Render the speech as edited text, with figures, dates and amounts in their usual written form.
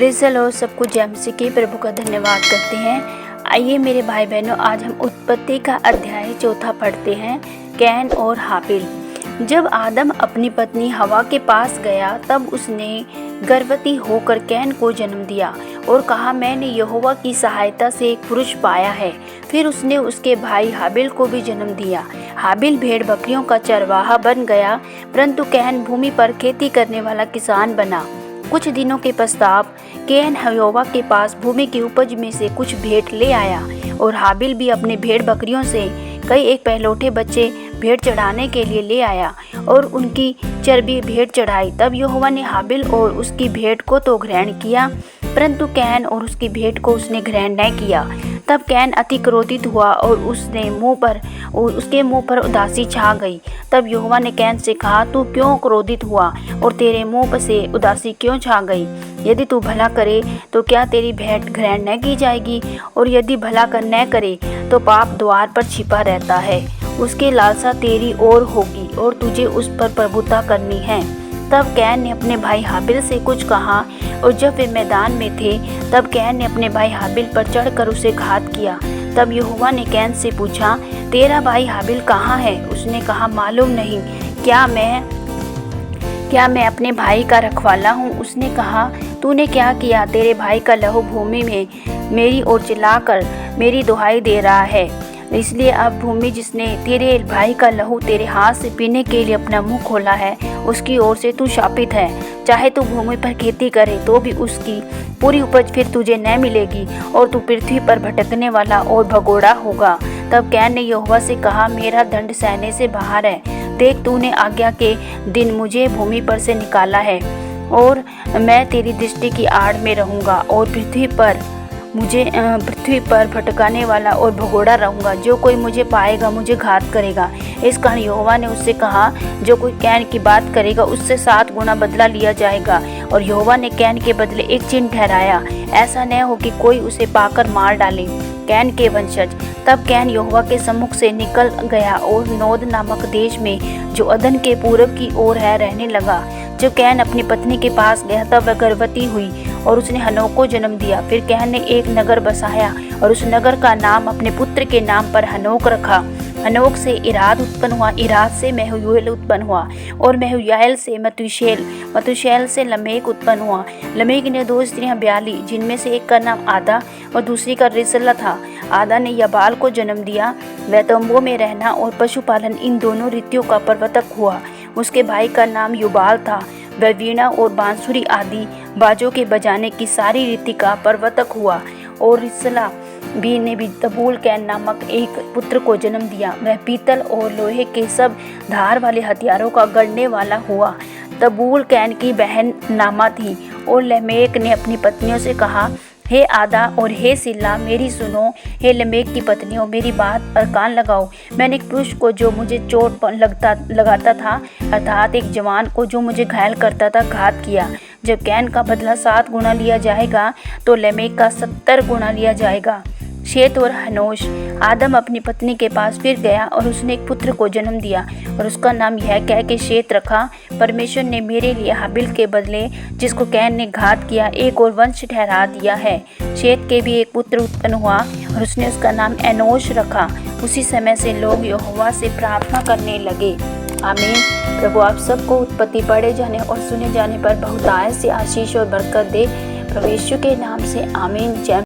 Praise the Lord. सबको जय मसीह के प्रभु का धन्यवाद करते हैं। आइए मेरे भाई बहनों, आज हम उत्पत्ति का अध्याय 4 पढ़ते हैं, कैन और हाबिल। जब आदम अपनी पत्नी हवा के पास गया तब उसने गर्भवती होकर कैन को जन्म दिया और कहा, मैंने यहोवा की सहायता से एक पुरुष पाया है। फिर उसने उसके भाई हाबिल को भी जन्म दिया। हाबिल भेड़ बकरियों का चरवाहा बन गया, परंतु कैन भूमि पर खेती करने वाला किसान बना। कुछ दिनों के पश्चात कैन यहोवा के पास भूमि की उपज में से कुछ भेंट ले आया और हाबिल भी अपने भेड़ बकरियों से कई एक पहलौठे बच्चे भेंट चढ़ाने के लिए ले आया और उनकी चर्बी भेंट चढ़ाई। तब यहोवा ने हाबिल और उसकी भेंट को तो ग्रहण किया, परंतु कैन और उसकी भेंट को उसने ग्रहण न किया। तब कैन अति क्रोधित हुआ और उसके मुंह पर उदासी छा गई। तब यहोवा ने कैन से कहा, तू क्यों क्रोधित हुआ और तेरे मुंह से उदासी क्यों छा गई? यदि तू भला करे तो क्या तेरी भेंट ग्रहण न की जाएगी, और यदि भला कर न करे तो पाप द्वार पर छिपा रहता है। उसकी लालसा तेरी ओर होगी और तुझे उस पर प्रभुता करनी है। तब कैन ने अपने भाई हाबिल से कुछ कहा, और जब वे मैदान में थे तब कैन ने अपने भाई हाबिल पर चढ़कर उसे घात किया। तब यहोवा ने कैन से पूछा, तेरा भाई हाबिल कहाँ है? उसने कहा, मालूम नहीं। क्या मैं अपने भाई का रखवाला हूँ? उसने कहा, तूने क्या किया? तेरे भाई का लहू भूमि में मेरी ओर चिल्लाकर मेरी दुहाई दे रहा है। इसलिए अब भूमि जिसने तेरे भाई का लहू तेरे हाथ से पीने के लिए अपना मुंह खोला है, उसकी ओर से तू शापित है। चाहे तू भूमि पर खेती करे तो भी उसकी पूरी उपज फिर तुझे न मिलेगी, और तू पृथ्वी पर भटकने वाला और भगोड़ा होगा। तब कैन ने यहोवा से कहा, मेरा दंड सहने से बाहर है। देख, तूने आज्ञा के दिन मुझे भूमि पर से निकाला है, और मैं तेरी दृष्टि की आड़ में रहूँगा और पृथ्वी पर भटकाने वाला और भगोड़ा रहूँगा। जो कोई मुझे पाएगा मुझे घात करेगा। इस कारण यहोवा ने उससे कहा, जो कोई कैन की बात करेगा उससे 7 गुना बदला लिया जाएगा। और यहोवा ने कैन के बदले एक चिन्ह ठहराया, ऐसा न हो कि कोई उसे पाकर मार डाले। कैन के वंशज। तब कैन यहोवा के सम्मुख से निकल गया और नोद नामक देश में, जो अदन के पूरब की ओर है, रहने लगा। जब कैन अपनी पत्नी के पास गया तब वह गर्भवती हुई और उसने हनोक को जन्म दिया। फिर कैन ने एक नगर बसाया और उस नगर का नाम अपने पुत्र के नाम पर हनोक रखा। हनोक से इराद उत्पन्न हुआ, इराद से मेहुयाल उत्पन्न हुआ, और मेहुयाल से मतूशेल से लमेक उत्पन्न हुआ। लमेक ने 2 स्त्रियां ब्याली, जिनमें से एक का नाम आदा और दूसरी का रिसला था। आदा ने यबाल को जन्म दिया। वह तंबुओं में रहना और पशुपालन, इन दोनों रीतियों का प्रवर्तक हुआ। उसके भाई का नाम युबाल था। वह वीणा और बांसुरी आदि बाजों के बजाने की सारी रीति का प्रवर्तक हुआ। और रिसला ने भी तबूल कैन नामक एक पुत्र को जन्म दिया। वह पीतल और लोहे के सब धार वाले हथियारों का गढ़ने वाला हुआ। तबूल कैन की बहन नामा थी। और लमेक ने अपनी पत्नियों से कहा, हे आदा और हे सिल्ला, मेरी सुनो। हे लमेक की पत्नियों, मेरी बात पर कान लगाओ। मैंने एक पुरुष को जो मुझे चोट लगाता था, अर्थात एक जवान को जो मुझे घायल करता था, घात किया। जब कैन का बदला 7 गुना लिया जाएगा तो लमेक का 70 गुना लिया जाएगा। शेत और हनोश। आदम अपनी पत्नी के पास फिर गया और उसने एक पुत्र को जन्म दिया और उसका नाम यह कह के शेत रखा, परमेश्वर ने मेरे लिए हाबिल के बदले, जिसको कैन ने घात किया, एक और वंश ठहरा दिया है। शेत के भी एक पुत्र उत्पन्न हुआ और उसने उसका नाम एनोश रखा। उसी समय से लोग यहोवा से प्रार्थना करने लगे। आमीन। प्रभु आप सबको उत्पत्ति पढ़े जाने और सुने जाने पर बहुतायत से आशीष और बरकत दे, प्रभु यीशु के नाम से आमीन। जय